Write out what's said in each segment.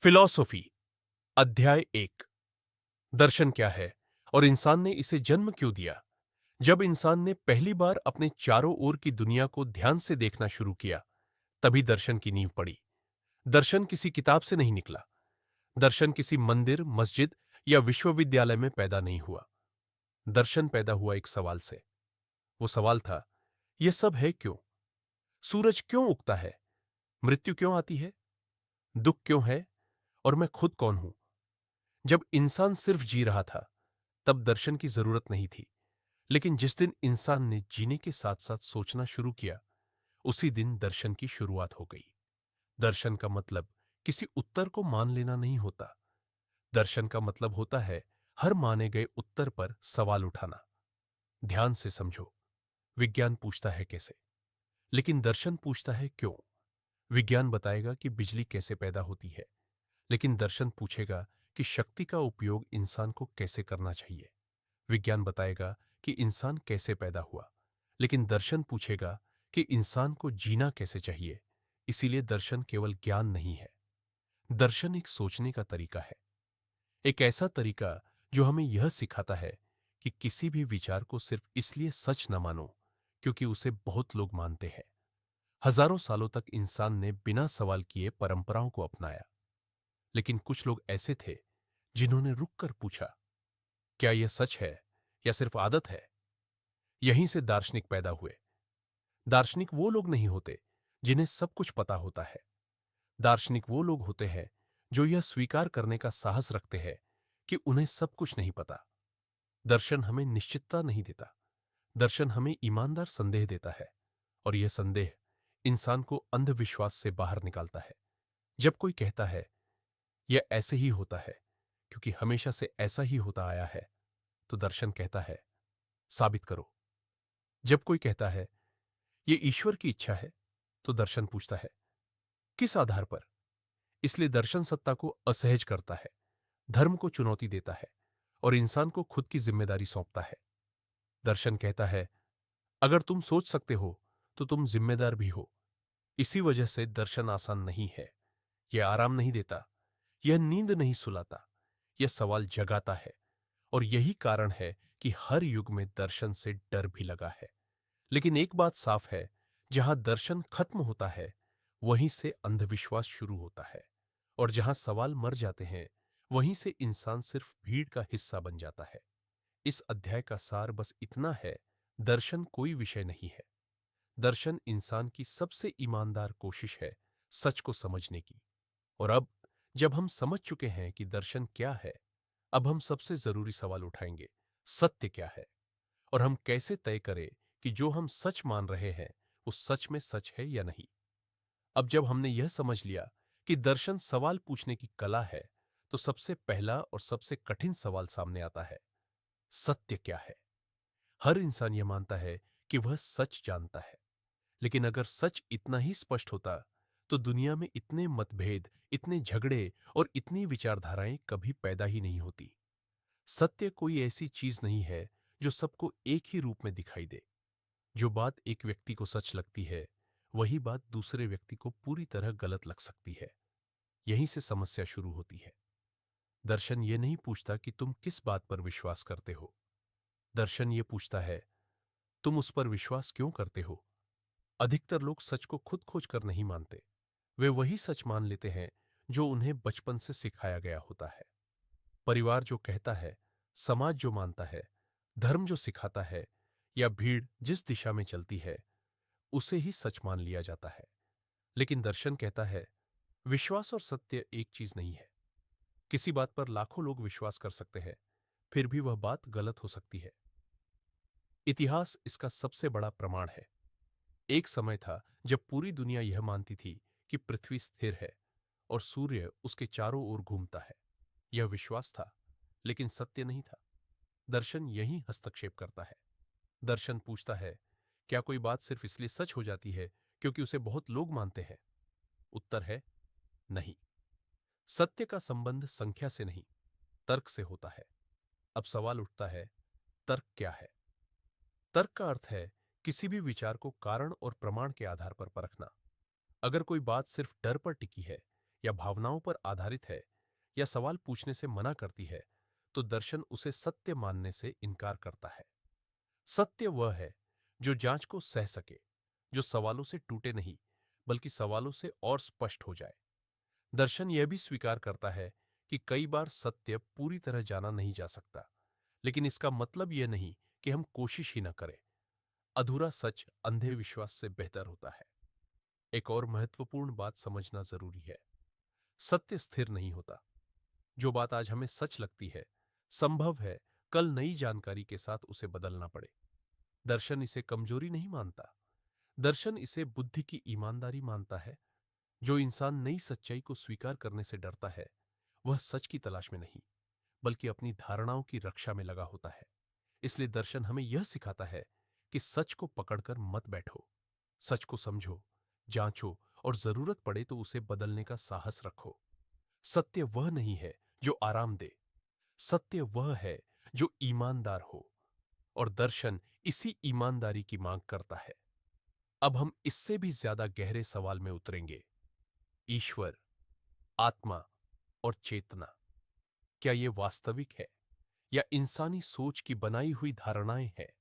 Philosophy अध्याय 1। दर्शन क्या है और इंसान ने इसे जन्म क्यों दिया? जब इंसान ने पहली बार अपने चारों ओर की दुनिया को ध्यान से देखना शुरू किया, तभी दर्शन की नींव पड़ी। दर्शन किसी किताब से नहीं निकला। दर्शन किसी मंदिर, मस्जिद या विश्वविद्यालय में पैदा नहीं हुआ। दर्शन पैदा हुआ एक सवाल से। वो सवाल था, यह सब है क्यों? सूरज क्यों उगता है? मृत्यु क्यों आती है? दुख क्यों है? और मैं खुद कौन हूं? जब इंसान सिर्फ जी रहा था, तब दर्शन की जरूरत नहीं थी। लेकिन जिस दिन इंसान ने जीने के साथ साथ सोचना शुरू किया, उसी दिन दर्शन की शुरुआत हो गई। दर्शन का मतलब किसी उत्तर को मान लेना नहीं होता। दर्शन का मतलब होता है हर माने गए उत्तर पर सवाल उठाना। ध्यान से समझो। विज्ञान पूछता है कैसे, लेकिन दर्शन पूछता है क्यों। विज्ञान बताएगा कि बिजली कैसे पैदा होती है, लेकिन दर्शन पूछेगा कि शक्ति का उपयोग इंसान को कैसे करना चाहिए। विज्ञान बताएगा कि इंसान कैसे पैदा हुआ, लेकिन दर्शन पूछेगा कि इंसान को जीना कैसे चाहिए। इसीलिए दर्शन केवल ज्ञान नहीं है। दर्शन एक सोचने का तरीका है। एक ऐसा तरीका जो हमें यह सिखाता है कि किसी भी विचार को सिर्फ इसलिए सच न मानो क्योंकि उसे बहुत लोग मानते हैं। हजारों सालों तक इंसान ने बिना सवाल किए परंपराओं को अपनाया, लेकिन कुछ लोग ऐसे थे जिन्होंने रुककर पूछा, क्या यह सच है या सिर्फ आदत है? यहीं से दार्शनिक पैदा हुए। दार्शनिक वो लोग नहीं होते जिन्हें सब कुछ पता होता है। दार्शनिक वो लोग होते हैं जो यह स्वीकार करने का साहस रखते हैं कि उन्हें सब कुछ नहीं पता। दर्शन हमें निश्चितता नहीं देता। दर्शन हमें ईमानदार संदेह देता है, और यह संदेह इंसान को अंधविश्वास से बाहर निकालता है। जब कोई कहता है यह ऐसे ही होता है क्योंकि हमेशा से ऐसा ही होता आया है, तो दर्शन कहता है साबित करो। जब कोई कहता है यह ईश्वर की इच्छा है, तो दर्शन पूछता है किस आधार पर? इसलिए दर्शन सत्ता को असहज करता है, धर्म को चुनौती देता है और इंसान को खुद की जिम्मेदारी सौंपता है। दर्शन कहता है अगर तुम सोच सकते हो तो तुम जिम्मेदार भी हो। इसी वजह से दर्शन आसान नहीं है। यह आराम नहीं देता, यह नींद नहीं सुलाता, यह सवाल जगाता है। और यही कारण है कि हर युग में दर्शन से डर भी लगा है। लेकिन एक बात साफ है, जहां दर्शन खत्म होता है, वहीं से अंधविश्वास शुरू होता है। और जहां सवाल मर जाते हैं, वहीं से इंसान सिर्फ भीड़ का हिस्सा बन जाता है। इस अध्याय का सार बस इतना है, दर्शन कोई विषय नहीं है। दर्शन इंसान की सबसे ईमानदार कोशिश है सच को समझने की। और अब जब हम समझ चुके हैं कि दर्शन क्या है, अब हम सबसे जरूरी सवाल उठाएंगे, सत्य क्या है? और हम कैसे तय करें कि जो हम सच मान रहे हैं वो सच में सच है या नहीं। अब जब हमने यह समझ लिया कि दर्शन सवाल पूछने की कला है, तो सबसे पहला और सबसे कठिन सवाल सामने आता है, सत्य क्या है? हर इंसान यह मानता है कि वह सच जानता है, लेकिन अगर सच इतना ही स्पष्ट होता, तो दुनिया में इतने मतभेद, इतने झगड़े और इतनी विचारधाराएं कभी पैदा ही नहीं होती। सत्य कोई ऐसी चीज नहीं है जो सबको एक ही रूप में दिखाई दे। जो बात एक व्यक्ति को सच लगती है, वही बात दूसरे व्यक्ति को पूरी तरह गलत लग सकती है। यहीं से समस्या शुरू होती है। दर्शन ये नहीं पूछता कि तुम किस बात पर विश्वास करते हो। दर्शन ये पूछता है तुम उस पर विश्वास क्यों करते हो। अधिकतर लोग सच को खुद खोज कर नहीं मानते। वे वही सच मान लेते हैं जो उन्हें बचपन से सिखाया गया होता है। परिवार जो कहता है, समाज जो मानता है, धर्म जो सिखाता है, या भीड़ जिस दिशा में चलती है, उसे ही सच मान लिया जाता है। लेकिन दर्शन कहता है विश्वास और सत्य एक चीज नहीं है। किसी बात पर लाखों लोग विश्वास कर सकते हैं, फिर भी वह बात गलत हो सकती है। इतिहास इसका सबसे बड़ा प्रमाण है। एक समय था जब पूरी दुनिया यह मानती थी कि पृथ्वी स्थिर है और सूर्य उसके चारों ओर घूमता है। यह विश्वास था, लेकिन सत्य नहीं था। दर्शन यही हस्तक्षेप करता है। दर्शन पूछता है क्या कोई बात सिर्फ इसलिए सच हो जाती है क्योंकि उसे बहुत लोग मानते हैं? उत्तर है नहीं। सत्य का संबंध संख्या से नहीं, तर्क से होता है। अब सवाल उठता है, तर्क क्या है? तर्क का अर्थ है किसी भी विचार को कारण और प्रमाण के आधार पर परखना। अगर कोई बात सिर्फ डर पर टिकी है या भावनाओं पर आधारित है या सवाल पूछने से मना करती है, तो दर्शन उसे सत्य मानने से इनकार करता है। सत्य वह है जो जांच को सह सके, जो सवालों से टूटे नहीं, बल्कि सवालों से और स्पष्ट हो जाए। दर्शन यह भी स्वीकार करता है कि कई बार सत्य पूरी तरह जाना नहीं जा सकता, लेकिन इसका मतलब यह नहीं कि हम कोशिश ही न करें। अधूरा सच अंधे विश्वास से बेहतर होता है। एक और महत्वपूर्ण बात समझना जरूरी है। सत्य स्थिर नहीं होता। जो बात आज हमें सच लगती है, संभव है कल नई जानकारी के साथ उसे बदलना पड़े। दर्शन इसे कमजोरी नहीं मानता। दर्शन इसे बुद्धि की ईमानदारी मानता है। जो इंसान नई सच्चाई को स्वीकार करने से डरता है, वह सच की तलाश में नहीं, बल्कि अपनी धारणाओं की रक्षा में लगा होता है। इसलिए दर्शन हमें यह सिखाता है कि सच को पकड़कर मत बैठो। सच को समझो, जांचो और जरूरत पड़े तो उसे बदलने का साहस रखो। सत्य वह नहीं है जो आराम दे। सत्य वह है जो ईमानदार हो, और दर्शन इसी ईमानदारी की मांग करता है। अब हम इससे भी ज्यादा गहरे सवाल में उतरेंगे। ईश्वर, आत्मा और चेतना, क्या ये वास्तविक है या इंसानी सोच की बनाई हुई धारणाएं हैं?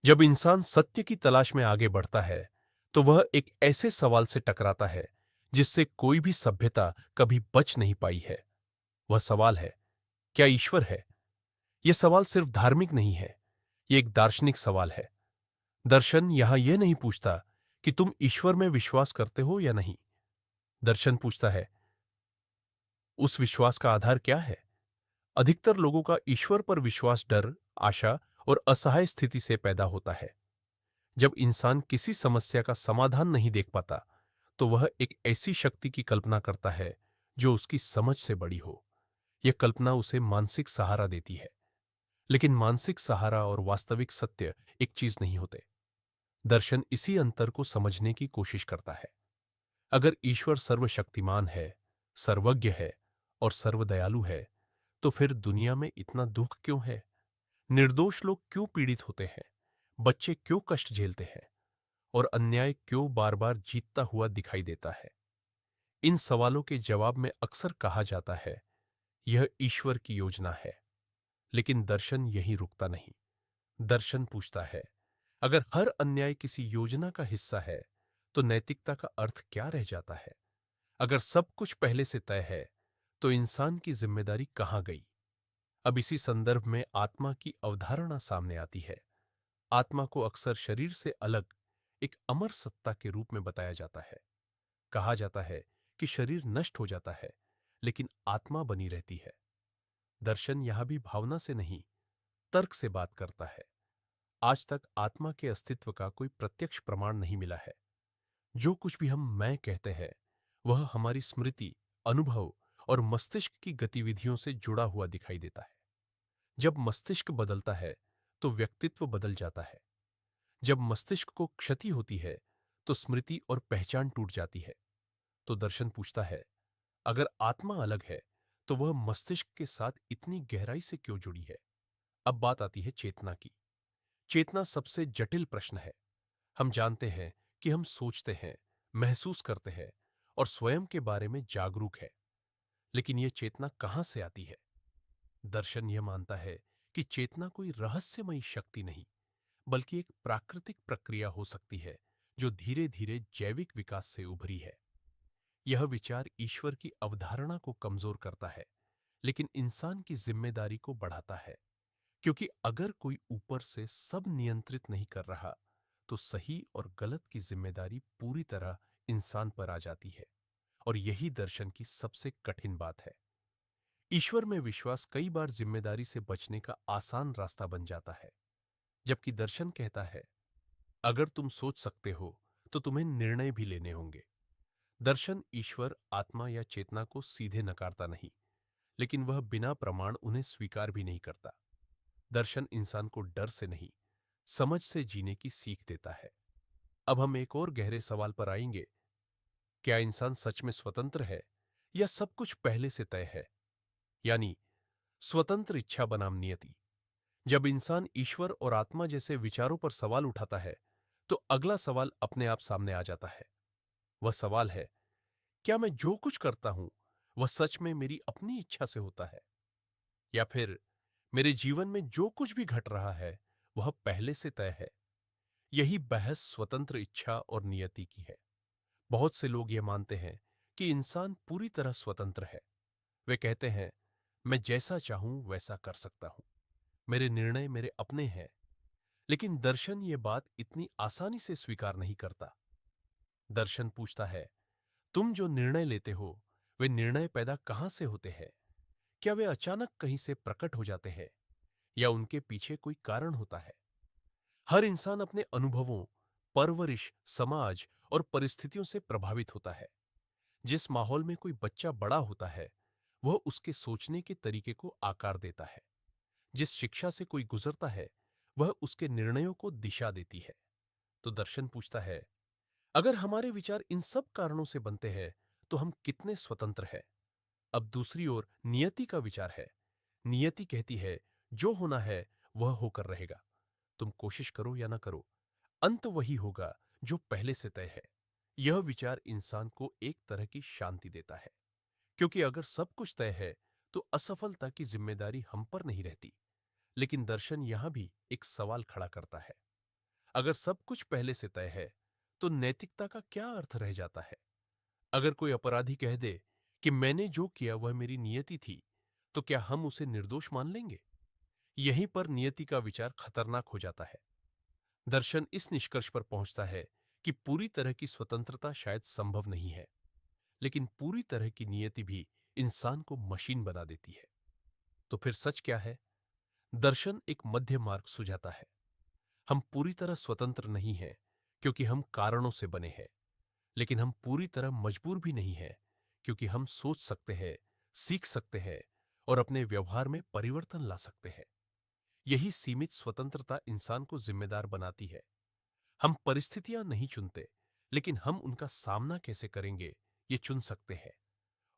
जब इंसान सत्य की तलाश में आगे बढ़ता है, तो वह एक ऐसे सवाल से टकराता है जिससे कोई भी सभ्यता कभी बच नहीं पाई है। वह सवाल है, क्या ईश्वर है? यह सवाल सिर्फ धार्मिक नहीं है, यह एक दार्शनिक सवाल है। दर्शन यहां यह नहीं पूछता कि तुम ईश्वर में विश्वास करते हो या नहीं। दर्शन पूछता है, उस विश्वास का आधार क्या है? अधिकतर लोगों का ईश्वर पर विश्वास डर, आशा और असहाय स्थिति से पैदा होता है। जब इंसान किसी समस्या का समाधान नहीं देख पाता, तो वह एक ऐसी शक्ति की कल्पना करता है जो उसकी समझ से बड़ी हो। यह कल्पना उसे मानसिक सहारा देती है। लेकिन मानसिक सहारा और वास्तविक सत्य एक चीज नहीं होते। दर्शन इसी अंतर को समझने की कोशिश करता है। अगर ईश्वर सर्वशक्तिमान है, सर्वज्ञ है और सर्वदयालु है, तो फिर दुनिया में इतना दुख क्यों है? निर्दोष लोग क्यों पीड़ित होते हैं? बच्चे क्यों कष्ट झेलते हैं? और अन्याय क्यों बार बार जीतता हुआ दिखाई देता है? इन सवालों के जवाब में अक्सर कहा जाता है, यह ईश्वर की योजना है। लेकिन दर्शन यहीं रुकता नहीं। दर्शन पूछता है, अगर हर अन्याय किसी योजना का हिस्सा है, तो नैतिकता का अर्थ क्या रह जाता है? अगर सब कुछ पहले से तय है, तो इंसान की जिम्मेदारी कहां गई? अब इसी संदर्भ में आत्मा की अवधारणा सामने आती है। आत्मा को अक्सर शरीर से अलग एक अमर सत्ता के रूप में बताया जाता है। कहा जाता है कि शरीर नष्ट हो जाता है, लेकिन आत्मा बनी रहती है। दर्शन यहां भी भावना से नहीं, तर्क से बात करता है। आज तक आत्मा के अस्तित्व का कोई प्रत्यक्ष प्रमाण नहीं मिला है। जो कुछ भी हम मैं कहते हैं, वह हमारी स्मृति, अनुभव और मस्तिष्क की गतिविधियों से जुड़ा हुआ दिखाई देता है। जब मस्तिष्क बदलता है, तो व्यक्तित्व बदल जाता है। जब मस्तिष्क को क्षति होती है, तो स्मृति और पहचान टूट जाती है। तो दर्शन पूछता है, अगर आत्मा अलग है, तो वह मस्तिष्क के साथ इतनी गहराई से क्यों जुड़ी है? अब बात आती है चेतना की। चेतना सबसे जटिल प्रश्न है। हम जानते हैं कि हम सोचते हैं, महसूस करते हैं और स्वयं के बारे में जागरूक है। लेकिन यह चेतना कहां से आती है? दर्शन यह मानता है कि चेतना कोई रहस्यमयी शक्ति नहीं, बल्कि एक प्राकृतिक प्रक्रिया हो सकती है जो धीरे धीरे जैविक विकास से उभरी है। यह विचार ईश्वर की अवधारणा को कमजोर करता है, लेकिन इंसान की जिम्मेदारी को बढ़ाता है। क्योंकि अगर कोई ऊपर से सब नियंत्रित नहीं कर रहा, तो सही और गलत की जिम्मेदारी पूरी तरह इंसान पर आ जाती है। और यही दर्शन की सबसे कठिन बात है। ईश्वर में विश्वास कई बार जिम्मेदारी से बचने का आसान रास्ता बन जाता है, जबकि दर्शन कहता है, अगर तुम सोच सकते हो, तो तुम्हें निर्णय भी लेने होंगे। दर्शन ईश्वर, आत्मा या चेतना को सीधे नकारता नहीं, लेकिन वह बिना प्रमाण उन्हें स्वीकार भी नहीं करता। दर्शन इंसान को डर से नहीं, समझ से जीने की सीख देता है। अब हम एक और गहरे सवाल पर आएंगे, क्या इंसान सच में स्वतंत्र है या सब कुछ पहले से तय है? यानी स्वतंत्र इच्छा बनाम नियति। जब इंसान ईश्वर और आत्मा जैसे विचारों पर सवाल उठाता है, तो अगला सवाल अपने आप सामने आ जाता है। वह सवाल है, क्या मैं जो कुछ करता हूं, वह सच में मेरी अपनी इच्छा से होता है, या फिर मेरे जीवन में जो कुछ भी घट रहा है वह पहले से तय है। यही बहस स्वतंत्र इच्छा और नियति की है। बहुत से लोग यह मानते हैं कि इंसान पूरी तरह स्वतंत्र है। वे कहते हैं, मैं जैसा चाहूं वैसा कर सकता हूं, मेरे निर्णय मेरे अपने हैं। लेकिन दर्शन ये बात इतनी आसानी से स्वीकार नहीं करता। दर्शन पूछता है, तुम जो निर्णय लेते हो वे निर्णय पैदा कहां से होते हैं? क्या वे अचानक कहीं से प्रकट हो जाते हैं, या उनके पीछे कोई कारण होता है? हर इंसान अपने अनुभवों, परवरिश, समाज और परिस्थितियों से प्रभावित होता है। जिस माहौल में कोई बच्चा बड़ा होता है वह उसके सोचने के तरीके को आकार देता है। जिस शिक्षा से कोई गुजरता है वह उसके निर्णयों को दिशा देती है। तो दर्शन पूछता है, अगर हमारे विचार इन सब कारणों से बनते हैं तो हम कितने स्वतंत्र हैं? अब दूसरी ओर नियति का विचार है। नियति कहती है, जो होना है वह होकर रहेगा। तुम कोशिश करो या ना करो, अंत वही होगा जो पहले से तय है। यह विचार इंसान को एक तरह की शांति देता है, क्योंकि अगर सब कुछ तय है तो असफलता की जिम्मेदारी हम पर नहीं रहती। लेकिन दर्शन यहां भी एक सवाल खड़ा करता है, अगर सब कुछ पहले से तय है तो नैतिकता का क्या अर्थ रह जाता है? अगर कोई अपराधी कह दे कि मैंने जो किया वह मेरी नियति थी, तो क्या हम उसे निर्दोष मान लेंगे? यहीं पर नियति का विचार खतरनाक हो जाता है। दर्शन इस निष्कर्ष पर पहुंचता है कि पूरी तरह की स्वतंत्रता शायद संभव नहीं है, लेकिन पूरी तरह की नियति भी इंसान को मशीन बना देती है। तो फिर सच क्या है? दर्शन एक मध्य मार्ग सुझाता है। हम पूरी तरह स्वतंत्र नहीं हैं, क्योंकि हम कारणों से बने हैं, लेकिन हम पूरी तरह मजबूर भी नहीं हैं, क्योंकि हम सोच सकते हैं, सीख सकते हैं और अपने व्यवहार में परिवर्तन ला सकते हैं। यही सीमित स्वतंत्रता इंसान को जिम्मेदार बनाती है। हम परिस्थितियां नहीं चुनते, लेकिन हम उनका सामना कैसे करेंगे ये चुन सकते हैं,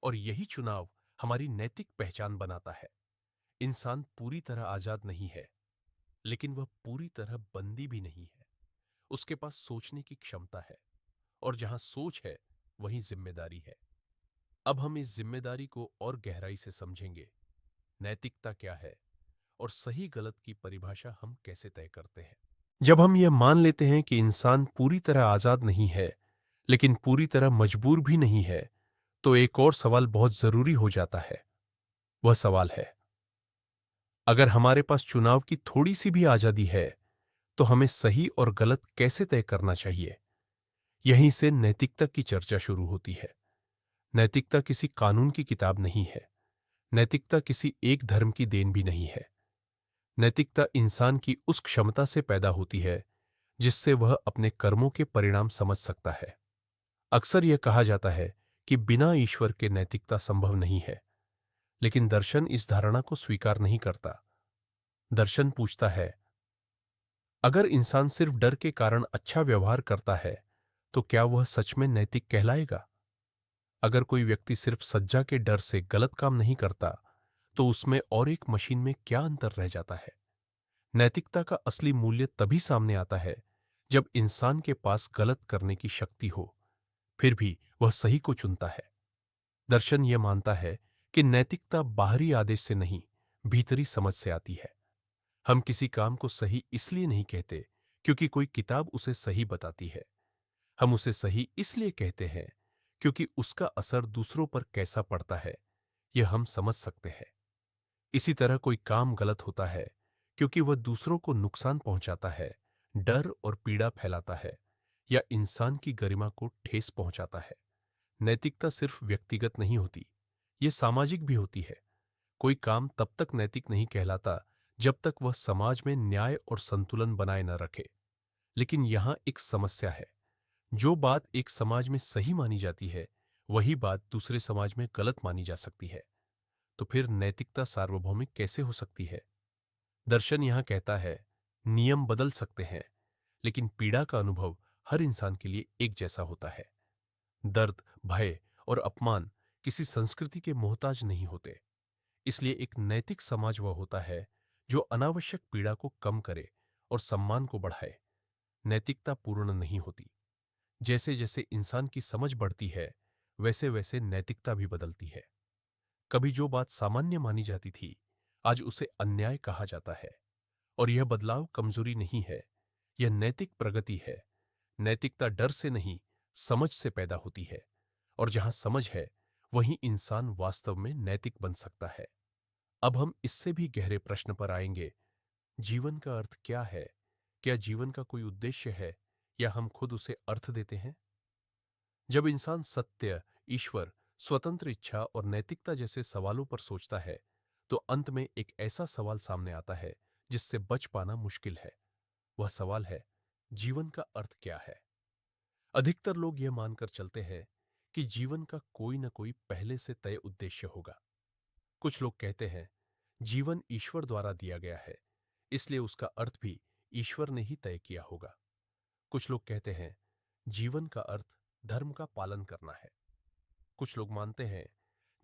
और यही चुनाव हमारी नैतिक पहचान बनाता है। इंसान पूरी तरह आजाद नहीं है, लेकिन वह पूरी तरह बंदी भी नहीं है। उसके पास सोचने की क्षमता है, और जहां सोच है वहीं जिम्मेदारी है। अब हम इस जिम्मेदारी को और गहराई से समझेंगे। नैतिकता क्या है और सही गलत की परिभाषा हम कैसे तय करते हैं? जब हम यह मान लेते हैं कि इंसान पूरी तरह आजाद नहीं है, लेकिन पूरी तरह मजबूर भी नहीं है, तो एक और सवाल बहुत जरूरी हो जाता है। वह सवाल है, अगर हमारे पास चुनाव की थोड़ी सी भी आजादी है तो हमें सही और गलत कैसे तय करना चाहिए? यहीं से नैतिकता की चर्चा शुरू होती है। नैतिकता किसी कानून की किताब नहीं है। नैतिकता किसी एक धर्म की देन भी नहीं है। नैतिकता इंसान की उस क्षमता से पैदा होती है जिससे वह अपने कर्मों के परिणाम समझ सकता है। अक्सर यह कहा जाता है कि बिना ईश्वर के नैतिकता संभव नहीं है, लेकिन दर्शन इस धारणा को स्वीकार नहीं करता। दर्शन पूछता है, अगर इंसान सिर्फ डर के कारण अच्छा व्यवहार करता है तो क्या वह सच में नैतिक कहलाएगा? अगर कोई व्यक्ति सिर्फ सज्जा के डर से गलत काम नहीं करता तो उसमें और एक मशीन में क्या अंतर रह जाता है? नैतिकता का असली मूल्य तभी सामने आता है जब इंसान के पास गलत करने की शक्ति हो, फिर भी वह सही को चुनता है। दर्शन यह मानता है कि नैतिकता बाहरी आदेश से नहीं, भीतरी समझ से आती है। हम किसी काम को सही इसलिए नहीं कहते क्योंकि कोई किताब उसे सही बताती है। हम उसे सही इसलिए कहते हैं क्योंकि उसका असर दूसरों पर कैसा पड़ता है यह हम समझ सकते हैं। इसी तरह कोई काम गलत होता है क्योंकि वह दूसरों को नुकसान पहुंचाता है, डर और पीड़ा फैलाता है, या इंसान की गरिमा को ठेस पहुंचाता है। नैतिकता सिर्फ व्यक्तिगत नहीं होती, यह सामाजिक भी होती है। कोई काम तब तक नैतिक नहीं कहलाता जब तक वह समाज में न्याय और संतुलन बनाए न रखे। लेकिन यहां एक समस्या है। जो बात एक समाज में सही मानी जाती है वही बात दूसरे समाज में गलत मानी जा सकती है। तो फिर नैतिकता सार्वभौमिक कैसे हो सकती है? दर्शन यहां कहता है, नियम बदल सकते हैं, लेकिन पीड़ा का अनुभव हर इंसान के लिए एक जैसा होता है। दर्द, भय और अपमान किसी संस्कृति के मोहताज नहीं होते। इसलिए एक नैतिक समाज वह होता है जो अनावश्यक पीड़ा को कम करे और सम्मान को बढ़ाए। नैतिकता पूर्ण नहीं होती। जैसे जैसे इंसान की समझ बढ़ती है, वैसे वैसे नैतिकता भी बदलती है। कभी जो बात सामान्य मानी जाती थी, आज उसे अन्याय कहा जाता है। और यह बदलाव कमजोरी नहीं है, यह नैतिक प्रगति है। नैतिकता डर से नहीं, समझ से पैदा होती है। और जहां समझ है, वहीं इंसान वास्तव में नैतिक बन सकता है। अब हम इससे भी गहरे प्रश्न पर आएंगे। जीवन का अर्थ क्या है? क्या जीवन का कोई उद्देश्य है, या हम खुद उसे अर्थ देते हैं? जब इंसान सत्य, ईश्वर, स्वतंत्र इच्छा और नैतिकता जैसे सवालों पर सोचता है, तो अंत में एक ऐसा सवाल सामने आता है जिससे बच पाना मुश्किल है। वह सवाल है, जीवन का अर्थ क्या है? अधिकतर लोग यह मानकर चलते हैं कि जीवन का कोई न कोई पहले से तय उद्देश्य होगा। कुछ लोग कहते हैं, जीवन ईश्वर द्वारा दिया गया है, इसलिए उसका अर्थ भी ईश्वर ने ही तय किया होगा। कुछ लोग कहते हैं, जीवन का अर्थ धर्म का पालन करना है। कुछ लोग मानते हैं,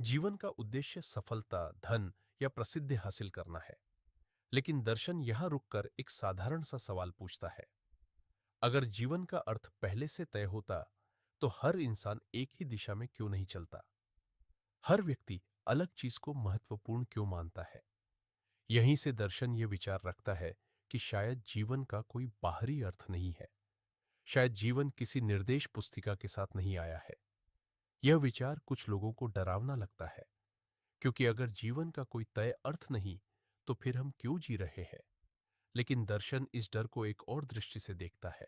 जीवन का उद्देश्य सफलता, धन या प्रसिद्धि हासिल करना है। लेकिन दर्शन यहां रुककर एक साधारण सा सवाल पूछता है, अगर जीवन का अर्थ पहले से तय होता, तो हर इंसान एक ही दिशा में क्यों नहीं चलता? हर व्यक्ति अलग चीज को महत्वपूर्ण क्यों मानता है? यहीं से दर्शन यह विचार रखता है कि शायद जीवन का कोई बाहरी अर्थ नहीं है। शायद जीवन किसी निर्देश पुस्तिका के साथ नहीं आया है। यह विचार कुछ लोगों को डरावना लगता है, क्योंकि अगर जीवन का कोई तय अर्थ नहीं, तो फिर हम क्यों जी रहे हैं? लेकिन दर्शन इस डर को एक और दृष्टि से देखता है।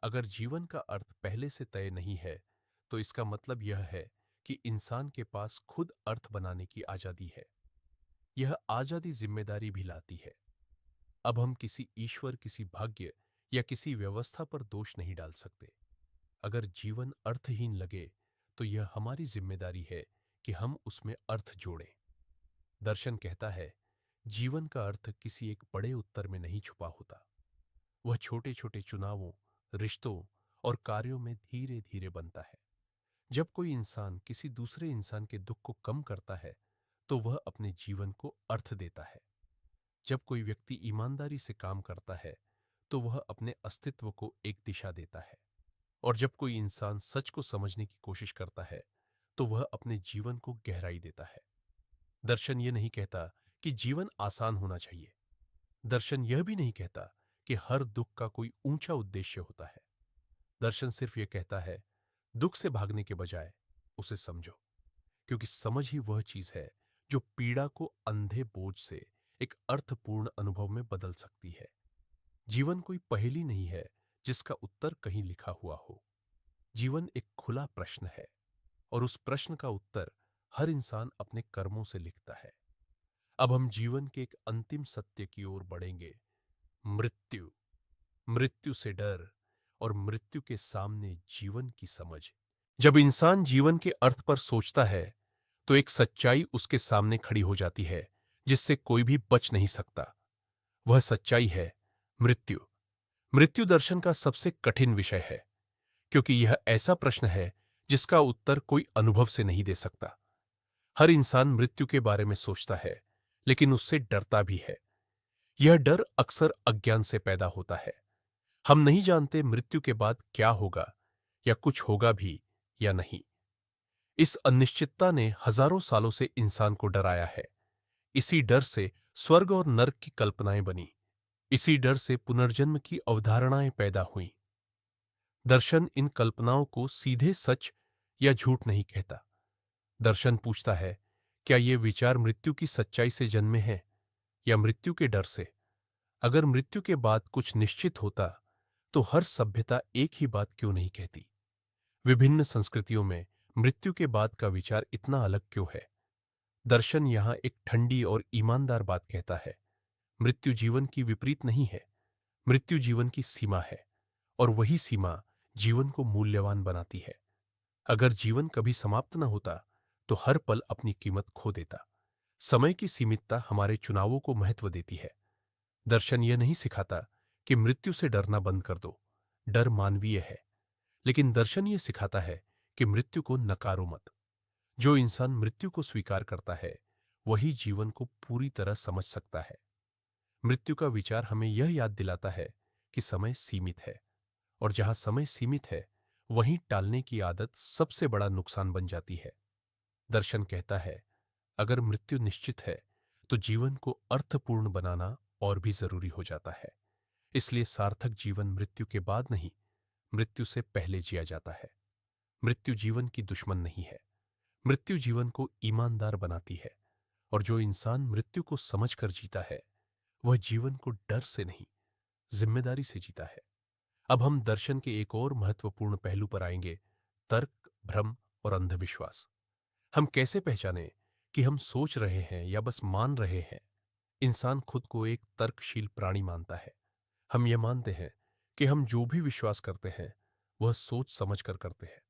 अगर जीवन का अर्थ पहले से तय नहीं है, तो इसका मतलब यह है कि इंसान के पास खुद अर्थ बनाने की आजादी है। यह आजादी जिम्मेदारी भी लाती है। अब हम किसी ईश्वर, किसी भाग्य या किसी व्यवस्था पर दोष नहीं डाल सकते। अगर जीवन अर्थहीन लगे, तो यह हमारी जिम्मेदारी है कि हम उसमें अर्थ जोड़ें। दर्शन कहता है, जीवन का अर्थ किसी एक बड़े उत्तर में नहीं छुपा होता। वह छोटे छोटे चुनावों, रिश्तों और कार्यों में धीरे धीरे बनता है। जब कोई इंसान किसी दूसरे इंसान के दुख को कम करता है, तो वह अपने जीवन को अर्थ देता है। जब कोई व्यक्ति ईमानदारी से काम करता है, तो वह अपने अस्तित्व को एक दिशा देता है। और जब कोई इंसान सच को समझने की कोशिश करता है, तो वह अपने जीवन को गहराई देता है। दर्शन यह नहीं कहता कि जीवन आसान होना चाहिए। दर्शन यह भी नहीं कहता कि हर दुख का कोई ऊंचा उद्देश्य होता है। दर्शन सिर्फ यह कहता है, दुख से भागने के बजाय उसे समझो, क्योंकि समझ ही वह चीज है जो पीड़ा को अंधे बोझ से एक अर्थपूर्ण अनुभव में बदल सकती है। जीवन कोई पहेली नहीं है जिसका उत्तर कहीं लिखा हुआ हो। जीवन एक खुला प्रश्न है, और उस प्रश्न का उत्तर हर इंसान अपने कर्मों से लिखता है। अब हम जीवन के एक अंतिम सत्य की ओर बढ़ेंगे, मृत्यु। मृत्यु से डर और मृत्यु के सामने जीवन की समझ। जब इंसान जीवन के अर्थ पर सोचता है, तो एक सच्चाई उसके सामने खड़ी हो जाती है जिससे कोई भी बच नहीं सकता। वह सच्चाई है मृत्यु। मृत्यु दर्शन का सबसे कठिन विषय है, क्योंकि यह ऐसा प्रश्न है जिसका उत्तर कोई अनुभव से नहीं दे सकता। हर इंसान मृत्यु के बारे में सोचता है, लेकिन उससे डरता भी है। यह डर अक्सर अज्ञान से पैदा होता है। हम नहीं जानते मृत्यु के बाद क्या होगा, या कुछ होगा भी या नहीं। इस अनिश्चितता ने हजारों सालों से इंसान को डराया है। इसी डर से स्वर्ग और नरक की कल्पनाएं बनी। इसी डर से पुनर्जन्म की अवधारणाएं पैदा हुईं। दर्शन इन कल्पनाओं को सीधे सच या झूठ नहीं कहता। दर्शन पूछता है, क्या ये विचार मृत्यु की सच्चाई से जन्मे हैं, या मृत्यु के डर से? अगर मृत्यु के बाद कुछ निश्चित होता, तो हर सभ्यता एक ही बात क्यों नहीं कहती? विभिन्न संस्कृतियों में मृत्यु के बाद का विचार इतना अलग क्यों है? दर्शन यहां एक ठंडी और ईमानदार बात कहता है, मृत्यु जीवन की विपरीत नहीं है। मृत्यु जीवन की सीमा है, और वही सीमा जीवन को मूल्यवान बनाती है। अगर जीवन कभी समाप्त न होता, तो हर पल अपनी कीमत खो देता। समय की सीमितता हमारे चुनावों को महत्व देती है। दर्शन यह नहीं सिखाता कि मृत्यु से डरना बंद कर दो। डर मानवीय है, लेकिन दर्शन यह सिखाता है कि मृत्यु को नकारो मत। जो इंसान मृत्यु को स्वीकार करता है, वही जीवन को पूरी तरह समझ सकता है। मृत्यु का विचार हमें यह याद दिलाता है कि समय सीमित है, और जहां समय सीमित है, वहीं टालने की आदत सबसे बड़ा नुकसान बन जाती है। दर्शन कहता है, अगर मृत्यु निश्चित है तो जीवन को अर्थपूर्ण बनाना और भी जरूरी हो जाता है। इसलिए सार्थक जीवन मृत्यु के बाद नहीं, मृत्यु से पहले जिया जाता है। मृत्यु जीवन की दुश्मन नहीं है। मृत्यु जीवन को ईमानदार बनाती है। और जो इंसान मृत्यु को समझकर जीता है वह जीवन को डर से नहीं, जिम्मेदारी से जीता है। अब हम दर्शन के एक और महत्वपूर्ण पहलू पर आएंगे, तर्क, भ्रम और अंधविश्वास। हम कैसे पहचानें कि हम सोच रहे हैं या बस मान रहे हैं? इंसान खुद को एक तर्कशील प्राणी मानता है। हम यह मानते हैं कि हम जो भी विश्वास करते हैं वह सोच समझ कर करते हैं।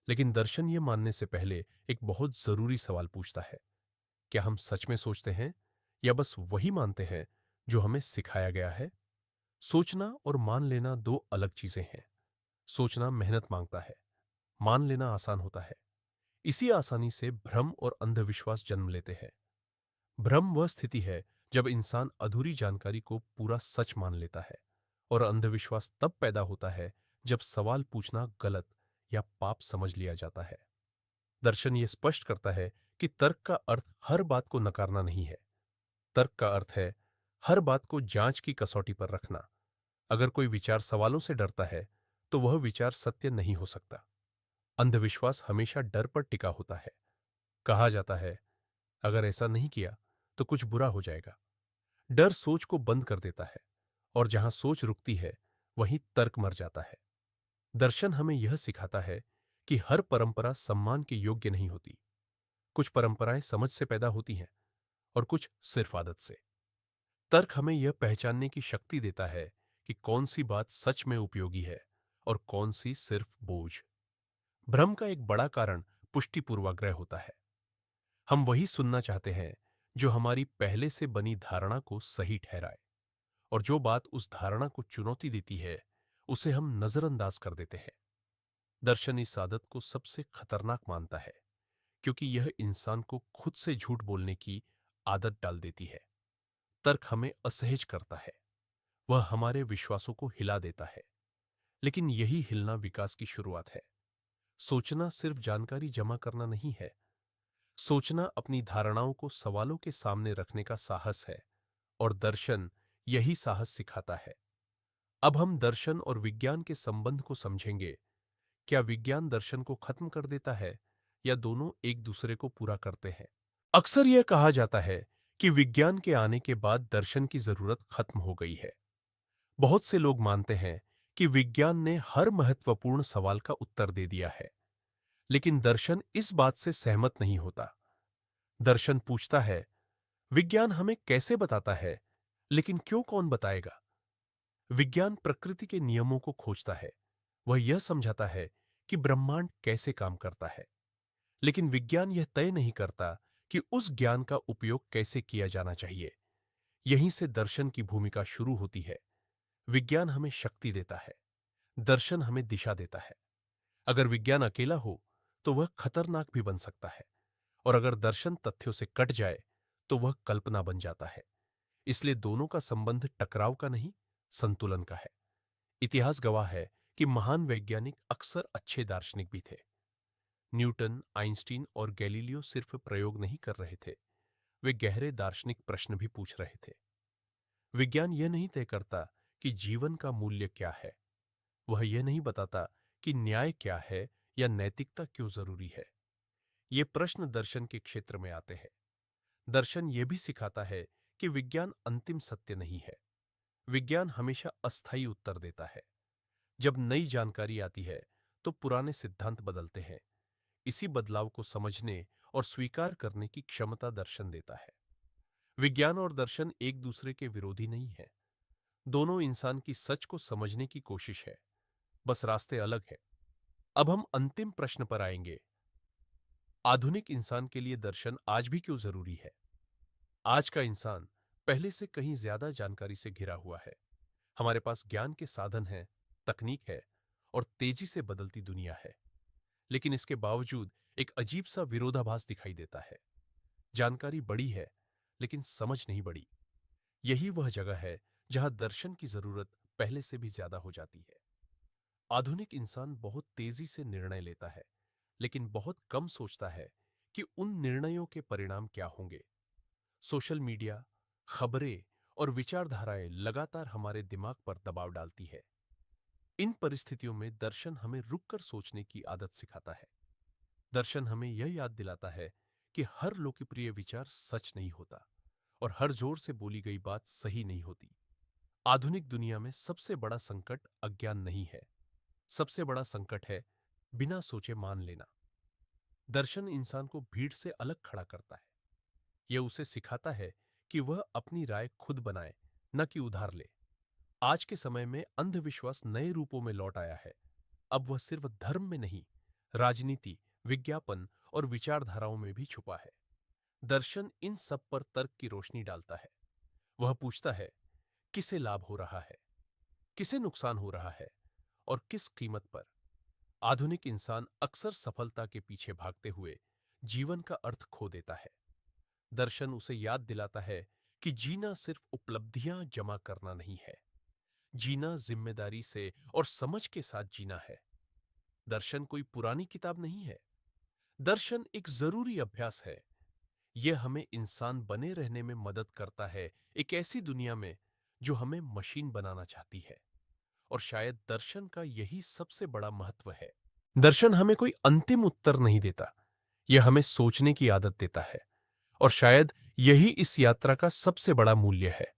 लेकिन दर्शन यह मानने से पहले एक बहुत जरूरी सवाल पूछता है, क्या हम सच में सोचते हैं या बस वही मानते हैं जो हमें सिखाया गया है? सोचना और मान लेना दो अलग चीजें हैं। सोचना मेहनत मांगता है, मान लेना आसान होता है। इसी आसानी से भ्रम और अंधविश्वास जन्म लेते हैं। भ्रम वह स्थिति है जब इंसान अधूरी जानकारी को पूरा सच मान लेता है, और अंधविश्वास तब पैदा होता है जब सवाल पूछना गलत या पाप समझ लिया जाता है। दर्शन यह स्पष्ट करता है कि तर्क का अर्थ हर बात को नकारना नहीं है। तर्क का अर्थ है हर बात को जांच की कसौटी पर रखना। अगर कोई विचार सवालों से डरता है तो वह विचार सत्य नहीं हो सकता। अंधविश्वास हमेशा डर पर टिका होता है। कहा जाता है, अगर ऐसा नहीं किया तो कुछ बुरा हो जाएगा। डर सोच को बंद कर देता है, और जहां सोच रुकती है वहीं तर्क मर जाता है। दर्शन हमें यह सिखाता है कि हर परंपरा सम्मान के योग्य नहीं होती। कुछ परंपराएं समझ से पैदा होती हैं और कुछ सिर्फ आदत से। तर्क हमें यह पहचानने की शक्ति देता है कि कौन सी बात सच में उपयोगी है और कौन सी सिर्फ बोझ। भ्रम का एक बड़ा कारण पुष्टि पूर्वाग्रह होता है। हम वही सुनना चाहते हैं जो हमारी पहले से बनी धारणा को सही ठहराए, और जो बात उस धारणा को चुनौती देती है उसे हम नजरअंदाज कर देते हैं। दर्शन इस आदत को सबसे खतरनाक मानता है, क्योंकि यह इंसान को खुद से झूठ बोलने की आदत डाल देती है। तर्क हमें असहज करता है, वह हमारे विश्वासों को हिला देता है। लेकिन यही हिलना विकास की शुरुआत है। सोचना सिर्फ जानकारी जमा करना नहीं है। सोचना अपनी धारणाओं को सवालों के सामने रखने का साहस है, और दर्शन यही साहस सिखाता है। अब हम दर्शन और विज्ञान के संबंध को समझेंगे। क्या विज्ञान दर्शन को खत्म कर देता है या दोनों एक दूसरे को पूरा करते हैं? अक्सर यह कहा जाता है कि विज्ञान के आने के बाद दर्शन की जरूरत खत्म हो गई है। बहुत से लोग मानते हैं कि विज्ञान ने हर महत्वपूर्ण सवाल का उत्तर दे दिया है। लेकिन दर्शन इस बात से सहमत नहीं होता। दर्शन पूछता है, विज्ञान हमें कैसे बताता है, लेकिन क्यों कौन बताएगा? विज्ञान प्रकृति के नियमों को खोजता है। वह यह समझाता है कि ब्रह्मांड कैसे काम करता है। लेकिन विज्ञान यह तय नहीं करता कि उस ज्ञान का उपयोग कैसे किया जाना चाहिए। यहीं से दर्शन की भूमिका शुरू होती है। विज्ञान हमें शक्ति देता है, दर्शन हमें दिशा देता है। अगर विज्ञान अकेला हो तो वह खतरनाक भी बन सकता है, और अगर दर्शन तथ्यों से कट जाए तो वह कल्पना बन जाता है। इसलिए दोनों का संबंध टकराव का नहीं, संतुलन का है। इतिहास गवाह है कि महान वैज्ञानिक अक्सर अच्छे दार्शनिक भी थे। न्यूटन, आइंस्टीन और गैलीलियो सिर्फ प्रयोग नहीं कर रहे थे, वे गहरे दार्शनिक प्रश्न भी पूछ रहे थे। विज्ञान यह नहीं तय करता कि जीवन का मूल्य क्या है। वह यह नहीं बताता कि न्याय क्या है या नैतिकता क्यों जरूरी है। ये प्रश्न दर्शन के क्षेत्र में आते हैं। दर्शन यह भी सिखाता है कि विज्ञान अंतिम सत्य नहीं है। विज्ञान हमेशा अस्थायी उत्तर देता है। जब नई जानकारी आती है तो पुराने सिद्धांत बदलते हैं। इसी बदलाव को समझने और स्वीकार करने की क्षमता दर्शन देता है। विज्ञान और दर्शन एक दूसरे के विरोधी नहीं है। दोनों इंसान की सच को समझने की कोशिश है, बस रास्ते अलग है। अब हम अंतिम प्रश्न पर आएंगे, आधुनिक इंसान के लिए दर्शन आज भी क्यों जरूरी है? आज का इंसान पहले से कहीं ज्यादा जानकारी से घिरा हुआ है। हमारे पास ज्ञान के साधन हैं, तकनीक है और तेजी से बदलती दुनिया है। लेकिन इसके बावजूद एक अजीब सा विरोधाभास दिखाई देता है। जानकारी बड़ी है लेकिन समझ नहीं बड़ी। यही वह जगह है जहां दर्शन की जरूरत पहले से भी ज्यादा हो जाती है। आधुनिक इंसान बहुत तेजी से निर्णय लेता है, लेकिन बहुत कम सोचता है कि उन निर्णयों के परिणाम क्या होंगे। सोशल मीडिया, खबरें और विचारधाराएं लगातार हमारे दिमाग पर दबाव डालती है। इन परिस्थितियों में दर्शन हमें रुककर सोचने की आदत सिखाता है। दर्शन हमें यह याद दिलाता है कि हर लोकप्रिय विचार सच नहीं होता और हर जोर से बोली गई बात सही नहीं होती। आधुनिक दुनिया में सबसे बड़ा संकट अज्ञान नहीं है, सबसे बड़ा संकट है बिना सोचे मान लेना। दर्शन इंसान को भीड़ से अलग खड़ा करता है। यह उसे सिखाता है कि वह अपनी राय खुद बनाए, न कि उधार ले। आज के समय में अंधविश्वास नए रूपों में लौट आया है। अब वह सिर्फ धर्म में नहीं, राजनीति, विज्ञापन और विचारधाराओं में भी छुपा है। दर्शन इन सब पर तर्क की रोशनी डालता है। वह पूछता है, किसे लाभ हो रहा है, किसे नुकसान हो रहा है और किस कीमत पर। आधुनिक इंसान अक्सर सफलता के पीछे भागते हुए जीवन का अर्थ खो देता है। दर्शन उसे याद दिलाता है कि जीना सिर्फ उपलब्धियां जमा करना नहीं है, जीना जिम्मेदारी से और समझ के साथ जीना है। दर्शन कोई पुरानी किताब नहीं है, दर्शन एक जरूरी अभ्यास है। यह हमें इंसान बने रहने में मदद करता है, एक ऐसी दुनिया में जो हमें मशीन बनाना चाहती है। और शायद दर्शन का यही सबसे बड़ा महत्व है। दर्शन हमें कोई अंतिम उत्तर नहीं देता, यह हमें सोचने की आदत देता है। और शायद यही इस यात्रा का सबसे बड़ा मूल्य है।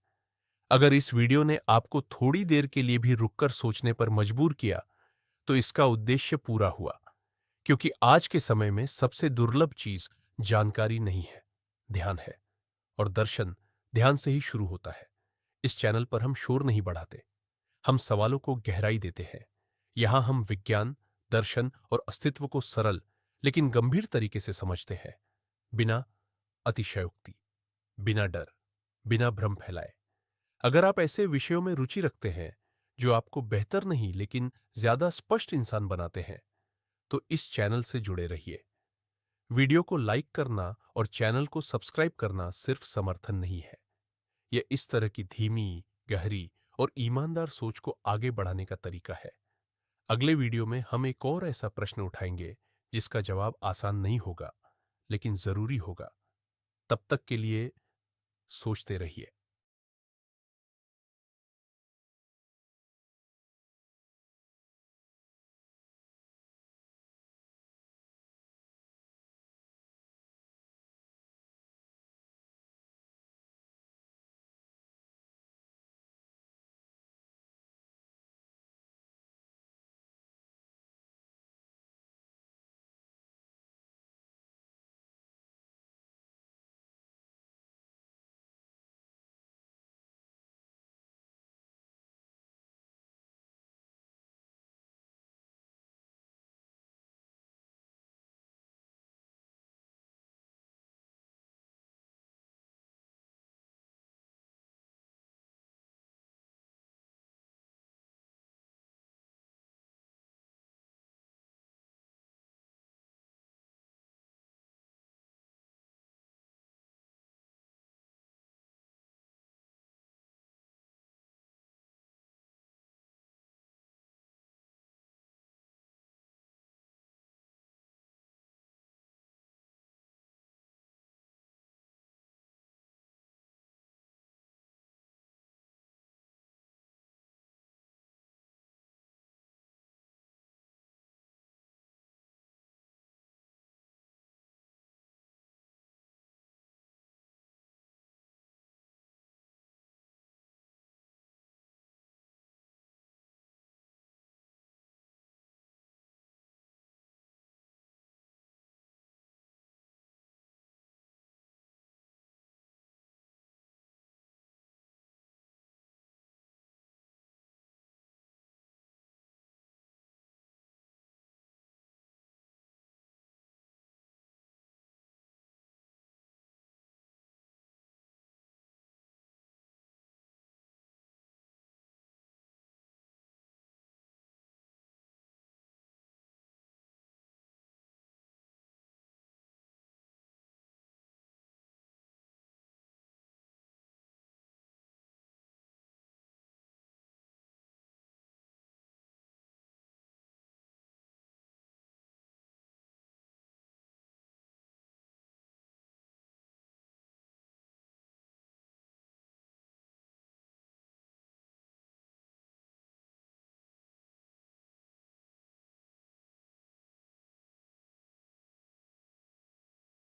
अगर इस वीडियो ने आपको थोड़ी देर के लिए भी रुककर सोचने पर मजबूर किया, तो इसका उद्देश्य पूरा हुआ। क्योंकि आज के समय में सबसे दुर्लभ चीज जानकारी नहीं है, ध्यान है। और दर्शन ध्यान से ही शुरू होता है। इस चैनल पर हम शोर नहीं बढ़ाते, हम सवालों को गहराई देते हैं। यहां हम विज्ञान, दर्शन और अस्तित्व को सरल लेकिन गंभीर तरीके से समझते हैं, बिना अतिशयोक्ति, बिना डर, बिना भ्रम फैलाए। अगर आप ऐसे विषयों में रुचि रखते हैं जो आपको बेहतर नहीं लेकिन ज्यादा स्पष्ट इंसान बनाते हैं, तो इस चैनल से जुड़े रहिए। वीडियो को लाइक करना और चैनल को सब्सक्राइब करना सिर्फ समर्थन नहीं है, यह इस तरह की धीमी, गहरी और ईमानदार सोच को आगे बढ़ाने का तरीका है। अगले वीडियो में हम एक और ऐसा प्रश्न उठाएंगे जिसका जवाब आसान नहीं होगा, लेकिन जरूरी होगा। तब तक के लिए सोचते रहिए।